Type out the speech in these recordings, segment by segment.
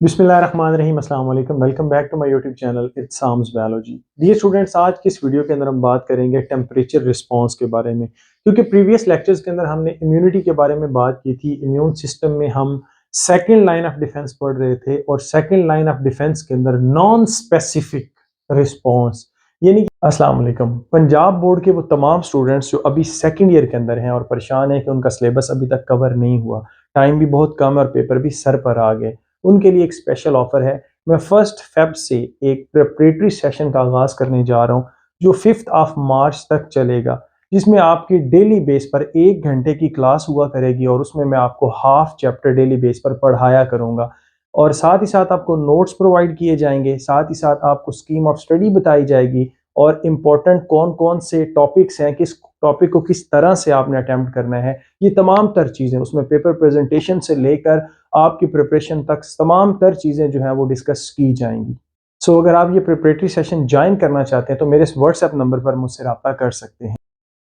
बिस्मिल्लाहिर्रहमानिर्रहीम अस्सलाम वालेकुम। Welcome back to my YouTube channel it's Sam's biology. Dear students, आज की इस वीडियो के अंदर हम बात करेंगे टेम्परेचर रिस्पांस के बारे में, क्योंकि प्रीवियस लेक्चर्स के अंदर हमने इम्यूनिटी के बारे में बात की थी। इम्यून सिस्टम में हम सेकेंड लाइन ऑफ डिफेंस पढ़ रहे थे और सेकेंड लाइन ऑफ डिफेंस के अंदर नॉन स्पेसिफिक रिस्पांस यानी कि अस्सलाम वालेकुम। पंजाब बोर्ड के वो तमाम स्टूडेंट्स जो अभी सेकेंड ईयर के अंदर हैं और परेशान हैं कि उनका सिलेबस अभी तक कवर नहीं हुआ, टाइम भी बहुत कम है और पेपर भी सर पर आ गए, उनके लिए एक स्पेशल ऑफर है। मैं 1 फेब से एक प्रिपरेटरी सेशन का आगाज करने जा रहा हूँ जो 5 मार्च तक चलेगा, जिसमें आपकी डेली बेस पर 1 घंटे की क्लास हुआ करेगी और उसमें मैं आपको हाफ चैप्टर डेली बेस पर पढ़ाया करूँगा और साथ ही साथ आपको नोट्स प्रोवाइड किए जाएंगे, साथ ही साथ आपको स्कीम ऑफ स्टडी बताई जाएगी और इम्पोर्टेंट कौन कौन से टॉपिक्स हैं, किस टॉपिक को किस तरह से आपने अटेम्प्ट करना है, ये तमाम तर चीज़ें उसमें पेपर प्रेजेंटेशन से लेकर आपकी प्रिपरेशन तक तमाम तर चीज़ें जो हैं वो डिस्कस की जाएंगी। सो अगर आप ये प्रिपरेटरी सेशन ज्वाइन करना चाहते हैं तो मेरे इस व्हाट्सएप नंबर पर मुझसे रब्ता कर सकते हैं।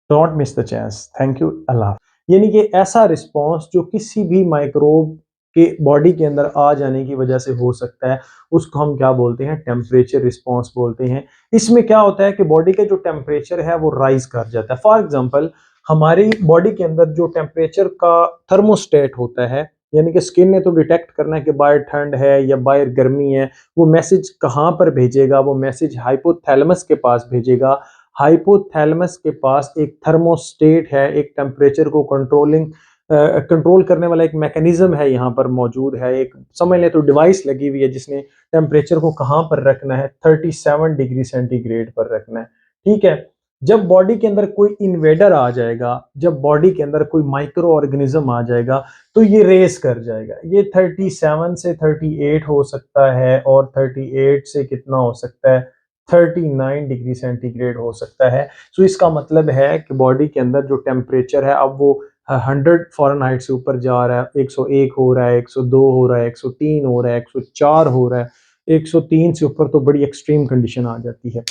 Don't miss the chance. Thank you. Allah. यानी कि ऐसा रिस्पॉन्स जो किसी भी माइक्रोब के बॉडी के अंदर आ जाने की वजह से हो सकता है, उसको हम क्या बोलते हैं? टेम्परेचर रिस्पॉन्स बोलते हैं। इसमें क्या होता है कि बॉडी का जो टेम्परेचर है वो राइज कर जाता है। फॉर एग्जांपल, हमारी बॉडी के अंदर जो टेम्परेचर का थर्मोस्टेट होता है, यानी कि स्किन ने तो डिटेक्ट करना है कि बाहर ठंड है या बाहर गर्मी है, वो मैसेज कहाँ पर भेजेगा? वो मैसेज हाइपोथैलेमस के पास भेजेगा। हाइपोथैलेमस के पास एक थर्मोस्टेट है, एक टेम्परेचर को कंट्रोल करने वाला एक मैकेनिज्म है, यहाँ पर मौजूद है। एक समझ लें तो डिवाइस लगी हुई है जिसने टेम्परेचर को कहाँ पर रखना है, 37 डिग्री सेंटीग्रेड पर रखना है। ठीक है। जब बॉडी के अंदर कोई इन्वेडर आ जाएगा, जब बॉडी के अंदर कोई माइक्रो ऑर्गेनिज्म आ जाएगा, तो ये रेस कर जाएगा। ये 37 से 38 हो सकता है और 38 से कितना हो सकता है, 39 डिग्री सेंटीग्रेड हो सकता है। सो इसका मतलब है कि बॉडी के अंदर जो टेम्परेचर है, अब वो 100 फ़ारेनहाइट से ऊपर जा रहा है, 101 हो रहा है, 102 हो रहा है, 103 हो रहा है, 104 हो रहा है, 103 से ऊपर तो बड़ी एक्सट्रीम कंडीशन आ जाती है।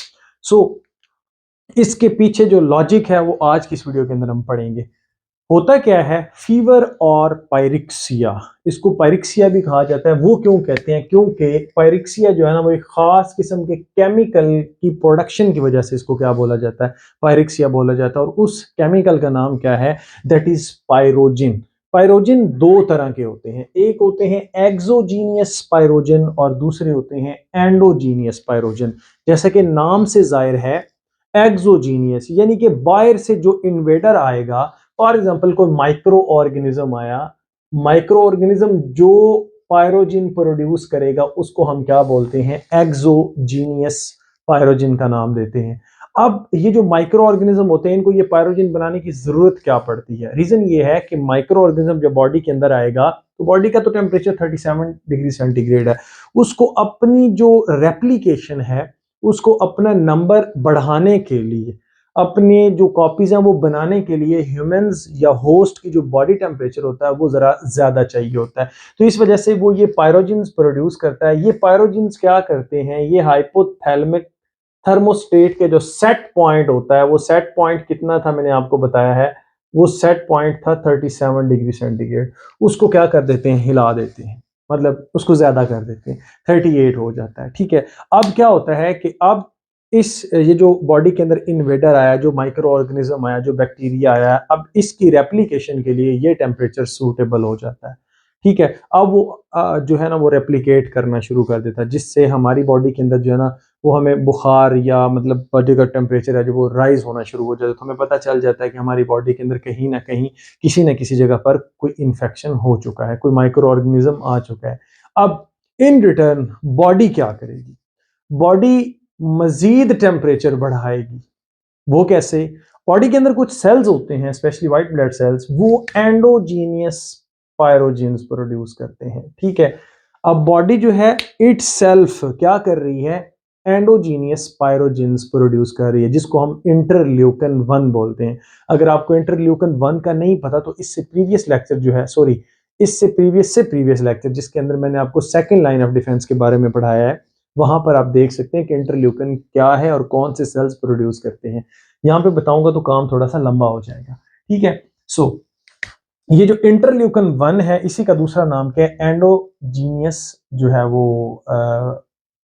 सो इसके पीछे जो लॉजिक है वो आज की इस वीडियो के अंदर हम पढ़ेंगे। होता क्या है? फीवर और पायरिक्सिया, इसको पायरिक्सिया भी कहा जाता है। वो क्यों कहते हैं? क्योंकि पायरिक्सिया जो है ना, वो एक खास किस्म के केमिकल की प्रोडक्शन की वजह से इसको क्या बोला जाता है? पायरिक्सिया बोला जाता है। और उस केमिकल का नाम क्या है? That is pyrogen. पायरोजिन दो तरह के होते हैं, एक होते हैं एक्सोजीनियस पायरोजिन और दूसरे होते हैं एंडोजीनियस पायरोजिन। जैसा कि नाम से जाहिर है, एक्सोजीनियस यानी कि बाहर से जो इन्वेडर आएगा। फॉर एग्जाम्पल, कोई माइक्रो ऑर्गेनिज्म आया, माइक्रो ऑर्गेनिज्म जो पायरोजिन प्रोड्यूस करेगा उसको हम क्या बोलते हैं? एक्सोजीनियस पायरोजिन का नाम देते हैं। अब ये जो माइक्रो ऑर्गेनिज्म होते हैं, इनको ये पायरोजिन बनाने की जरूरत क्या पड़ती है? रीजन ये है कि माइक्रो ऑर्गेनिज्म जब बॉडी के अंदर आएगा तो बॉडी का तो टेम्परेचर 37 डिग्री सेंटीग्रेड है, उसको अपनी जो रेप्लिकेशन है, उसको अपना नंबर बढ़ाने के लिए, अपने जो कॉपीज हैं वो बनाने के लिए ह्यूमंस या होस्ट की जो बॉडी टेम्परेचर होता है वो जरा ज्यादा चाहिए होता है। तो इस वजह से वो ये पायरोजिन्स प्रोड्यूस करता है। ये पायरोजिन्स क्या करते हैं? ये हाइपोथैलेमिक थर्मोस्टेट के जो सेट पॉइंट होता है, वो सेट पॉइंट कितना था मैंने आपको बताया है, वो सेट पॉइंट था 37 डिग्री सेंटीग्रेड। उसको क्या कर देते हैं? हिला देते हैं, मतलब उसको ज्यादा कर देते हैं, 38 हो जाता है। ठीक है। अब क्या होता है कि अब ये जो बॉडी के अंदर इन्वेडर आया, जो माइक्रो ऑर्गेनिज्म आया, जो बैक्टीरिया आया, अब इसकी रेप्लिकेशन के लिए ये टेम्परेचर सूटेबल हो जाता है। ठीक है। अब वो जो है ना, वो रेप्लिकेट करना शुरू कर देता है, जिससे हमारी बॉडी के अंदर जो है ना, वो हमें बुखार या मतलब बॉडी का टेम्परेचर है जो वो राइज होना शुरू हो जाता है। तो हमें पता चल जाता है कि हमारी बॉडी के अंदर कहीं ना कहीं किसी न किसी जगह पर कोई इन्फेक्शन हो चुका है, कोई माइक्रो ऑर्गेनिज्म आ चुका है। अब इन रिटर्न बॉडी क्या करेगी? बॉडी मजीद टेम्परेचर बढ़ाएगी। वो कैसे? बॉडी के अंदर कुछ सेल्स होते हैं, स्पेशली व्हाइट ब्लड सेल्स, वो एंडोजीनियस पायरोजिन्स प्रोड्यूस करते हैं। ठीक है। अब बॉडी जो है इट सेल्फ क्या कर रही है? एंडोजीनियस पायरोजिन्स प्रोड्यूस कर रही है, जिसको हम इंटरल्यूकन 1 बोलते हैं। अगर आपको इंटरल्यूकन 1 का नहीं पता तो इससे प्रीवियस लेक्चर जो है, सॉरी, इससे प्रीवियस लेक्चर जिसके अंदर मैंने आपको सेकंड लाइन ऑफ डिफेंस के बारे में पढ़ाया है, वहां पर आप देख सकते हैं कि इंटरल्यूकन क्या है और कौन से सेल्स प्रोड्यूस करते हैं। यहाँ पे बताऊंगा तो काम थोड़ा सा लंबा हो जाएगा। ठीक है। सो ये जो इंटरल्यूकन 1 है इसी का दूसरा नाम क्या है, एंडोजीनियस जो है वो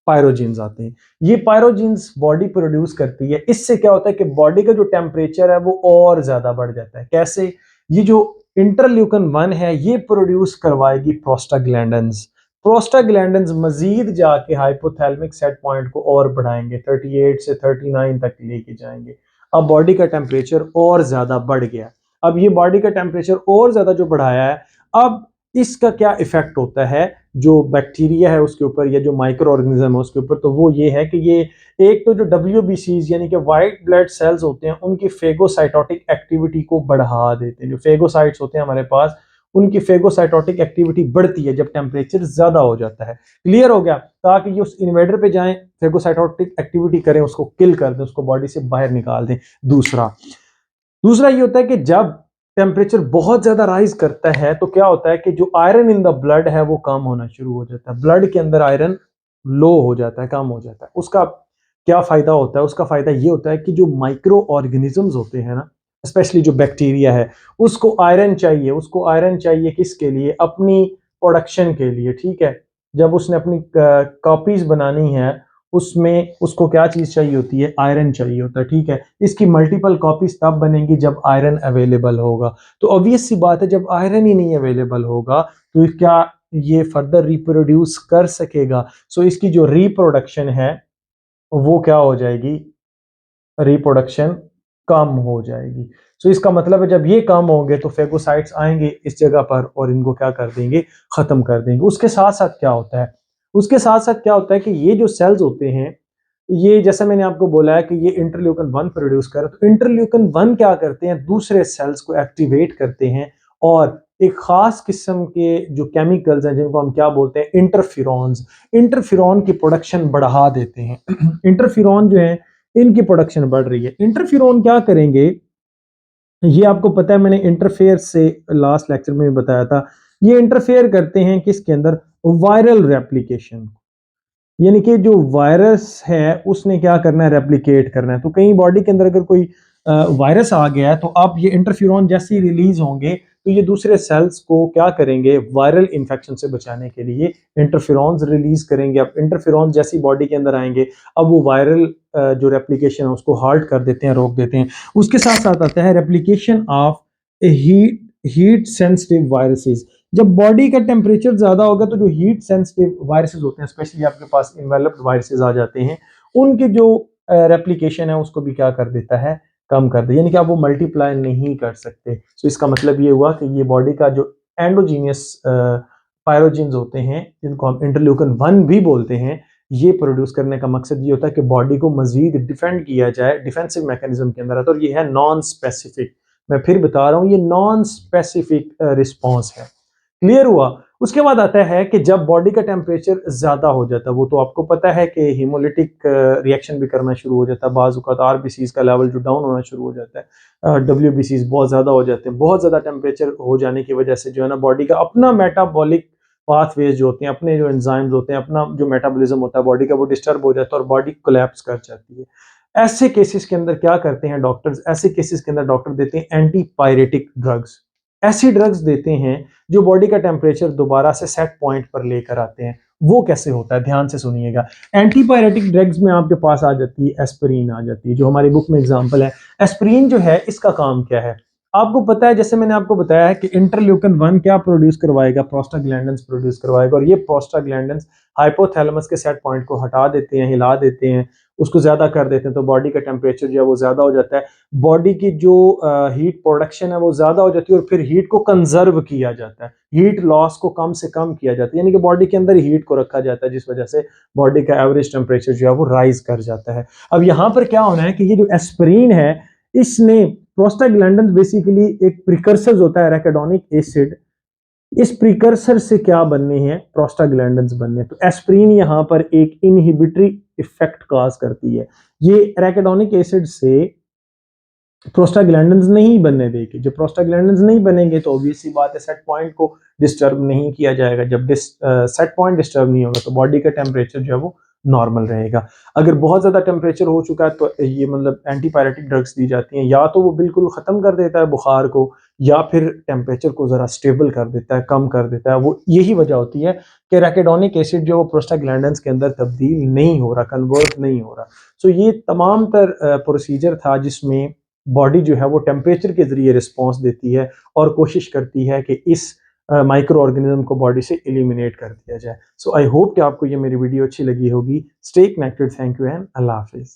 पायरोजीन्स आते हैं। ये पायरोजीन्स बॉडी प्रोड्यूस करती है। इससे क्या होता है कि बॉडी का जो टेम्परेचर है वो और ज्यादा बढ़ जाता है। कैसे? ये जो इंटरल्यूकन 1 है ये प्रोड्यूस करवाएगी प्रोस्टाग्लैंडिन्स। प्रोस्टाग्लैंडिन्स मजीद जाके हाइपोथैलेमिक सेट पॉइंट को और बढ़ाएंगे, 38 से 39 तक लेके जाएंगे। अब बॉडी का टेम्परेचर और ज्यादा बढ़ गया। अब ये बॉडी का टेम्परेचर और ज्यादा जो बढ़ाया है, अब इसका क्या इफेक्ट होता है जो बैक्टीरिया है उसके ऊपर या जो माइक्रो ऑर्गेनिज्म है उसके ऊपर, तो वो ये है कि ये एक तो जो WBCs यानी कि वाइट ब्लड सेल्स होते हैं उनकी फेगोसाइटोटिक एक्टिविटी को बढ़ा देते हैं। जो फेगोसाइट्स होते हैं हमारे पास, उनकी फेगोसाइटोटिक एक्टिविटी बढ़ती है जब टेम्परेचर ज्यादा हो जाता है। क्लियर हो गया? ताकि ये उस इन्वेडर पे जाएं, फेगोसाइटोटिक एक्टिविटी करें, उसको किल कर दें, उसको बॉडी से बाहर निकाल दें। दूसरा दूसरा ये होता है कि जब टेम्परेचर बहुत ज्यादा राइज करता है तो क्या होता है कि जो आयरन इन द ब्लड है वो कम होना शुरू हो जाता है। ब्लड के अंदर आयरन लो हो जाता है, कम हो जाता है। उसका क्या फायदा होता है? उसका फायदा ये होता है कि जो माइक्रो ऑर्गेनिजम्स होते हैं ना, स्पेशली जो बैक्टीरिया है, उसको आयरन चाहिए। उसको आयरन चाहिए किसके लिए? अपनी प्रोडक्शन के लिए। ठीक है, जब उसने अपनी कॉपीज बनानी है उसमें उसको क्या चीज चाहिए होती है? आयरन चाहिए होता है। ठीक है, इसकी मल्टीपल कॉपीज तब बनेंगी जब आयरन अवेलेबल होगा। तो ऑब्वियस सी बात है, जब आयरन ही नहीं अवेलेबल होगा तो क्या ये फर्दर रिप्रोड्यूस कर सकेगा? सो इसकी जो रिप्रोडक्शन है वो क्या हो जाएगी? रिप्रोडक्शन कम हो जाएगी। सो इसका मतलब है जब ये कम होंगे तो फेगोसाइट्स आएंगे इस जगह पर और इनको क्या कर देंगे? खत्म कर देंगे। उसके साथ साथ क्या होता है? उसके साथ साथ क्या होता है कि ये जो सेल्स होते हैं, ये जैसा मैंने आपको बोला है कि ये इंटरल्यूकन 1 प्रोड्यूस कर, तो इंटरल्यूकन 1 क्या करते हैं? दूसरे सेल्स को एक्टिवेट करते हैं और एक खास किस्म के जो केमिकल्स हैं जिनको हम क्या बोलते हैं? इंटरफिरॉन्स। इंटरफिरॉन की प्रोडक्शन बढ़ा देते हैं। इंटरफिरॉन जो है इनकी प्रोडक्शन बढ़ रही है। इंटरफिरॉन क्या करेंगे? ये आपको पता है, मैंने इंटरफेयर से लास्ट लेक्चर में भी बताया था। ये इंटरफेयर करते हैं किसके अंदर? Viral replication. यानी कि जो वायरस है उसने क्या करना है? रेप्लिकेट करना है। तो कहीं बॉडी के अंदर अगर कोई वायरस आ गया है तो अब ये इंटरफ्यूरॉन जैसे ही रिलीज होंगे तो ये दूसरे सेल्स को क्या करेंगे? वायरल इंफेक्शन से बचाने के लिए इंटरफ्यूरॉन्स रिलीज करेंगे। अब इंटरफ्यूरॉन जैसी बॉडी के अंदर आएंगे, अब वो वायरल जो रेप्लिकेशन है उसको हाल्ट कर देते हैं, रोक देते हैं। उसके साथ साथ आता है replication of heat heat sensitive viruses. जब बॉडी का टेम्परेचर ज्यादा होगा तो जो हीट सेंसिटिव वायरसेस होते हैं, स्पेशली आपके पास इन्वेलप्ड वायरसेस आ जाते हैं, उनके जो रेप्लिकेशन है उसको भी क्या कर देता है? कम कर दे। यानी कि आप वो मल्टीप्लाई नहीं कर सकते। सो इसका मतलब ये हुआ कि ये बॉडी का जो एंडोजीनियस पायरोजीन्स होते हैं जिनको हम इंटरल्यूकन 1 भी बोलते हैं, ये प्रोड्यूस करने का मकसद ये होता है कि बॉडी को मजीद डिफेंड किया जाए, डिफेंसिव मैकेनिज्म के अंदर आता है। और ये है नॉन स्पेसिफिक। मैं फिर बता रहा हूँ, ये नॉन स्पेसिफिक रिस्पॉन्स है। क्लियर हुआ? उसके बाद आता है कि जब बॉडी का टेम्परेचर ज्यादा हो जाता है, वो तो आपको पता है कि हीमोलिटिक रिएक्शन भी करना शुरू हो जाता है। बाज़ औक़ात आरबीसीज का लेवल जो डाउन होना शुरू हो जाता है, डब्ल्यूबीसीज बहुत ज्यादा हो जाते हैं। बहुत ज्यादा टेम्परेचर हो जाने की वजह से जो है ना, बॉडी का अपना मेटाबॉलिक पाथवेज जो होते हैं, अपने जो एंजाइम्स होते हैं, अपना जो मेटाबॉलिज्म होता है बॉडी का, वो डिस्टर्ब हो जाता है और बॉडी कोलैप्स कर जाती है। ऐसे केसेस के अंदर क्या करते हैं डॉक्टर्स? ऐसे केसेस के अंदर डॉक्टर देते हैं एंटीपायरेटिक ड्रग्स। ऐसी ड्रग्स देते हैं जो बॉडी का टेम्परेचर दोबारा से सेट पॉइंट पर लेकर आते हैं। वो कैसे होता है? ध्यान से सुनिएगा। एंटीपायरेटिक ड्रग्स में आपके पास आ जाती है एस्पिरिन, आ जाती है जो हमारी बुक में एग्जांपल है। एस्पिरिन जो है इसका काम क्या है? आपको पता है, जैसे मैंने आपको बताया है कि इंटरल्यूकन 1 क्या प्रोड्यूस करवाएगा? प्रोस्टाग्लैंडिन्स प्रोड्यूस करवाएगा। और ये प्रोस्टाग्लैंडिन्स हाइपोथैलेमस के सेट पॉइंट को हटा देते हैं, हिला देते हैं, उसको ज्यादा कर देते हैं। तो बॉडी का टेम्परेचर जो है वो ज्यादा हो जाता है। बॉडी की जो हीट प्रोडक्शन है वो ज्यादा हो जाती है और फिर हीट को कंजर्व किया जाता है, हीट लॉस को कम से कम किया जाता है। यानी कि बॉडी के अंदर हीट को रखा जाता है, जिस वजह से बॉडी का एवरेज टेम्परेचर जो है वो राइज कर जाता है। अब यहाँ पर क्या होना है कि ये जो एस्पिरिन है, इसने प्रोस्टाग्लैंडिन्स बेसिकली एक प्रिकर्सर होता है एराकिडोनिक एसिड, इस प्रिकर्सर से क्या बनने हैं? प्रोस्टाग्लैंडिन्स बनने हैं। तो एस्पिरिन यहाँ पर एक इनहिबिटरी इफेक्ट काज करती है। ये एराकिडोनिक एसिड से प्रोस्टाग्लैंडिन्स नहीं बनने देगी। जब प्रोस्टाग्लैंडिन्स नहीं बनेंगे तो ऑब्वियस सी बात है सेट पॉइंट को डिस्टर्ब नहीं किया जाएगा। जब सेट पॉइंट डिस्टर्ब नहीं होगा तो बॉडी का टेम्परेचर जो है वो नॉर्मल रहेगा। अगर बहुत ज़्यादा टेम्परेचर हो चुका है तो ये मतलब एंटीपायरेटिक ड्रग्स दी जाती हैं, या तो वो बिल्कुल ख़त्म कर देता है बुखार को, या फिर टेम्परेचर को ज़रा स्टेबल कर देता है, कम कर देता है। वो यही वजह होती है कि राकेडोनिक एसिड जो वो प्रोस्टाग्लैंडिन्स के अंदर तब्दील नहीं हो रहा, कन्वर्ट नहीं हो रहा। सो ये तमाम तर प्रोसीजर था जिसमें बॉडी जो है वो टेम्परेचर के ज़रिए रिस्पॉन्स देती है और कोशिश करती है कि इस माइक्रो ऑर्गेनिज्म को बॉडी से एलिमिनेट कर दिया जाए। सो आई होप कि आपको ये मेरी वीडियो अच्छी लगी होगी। Stay connected. Thank you and Allah हाफिज़।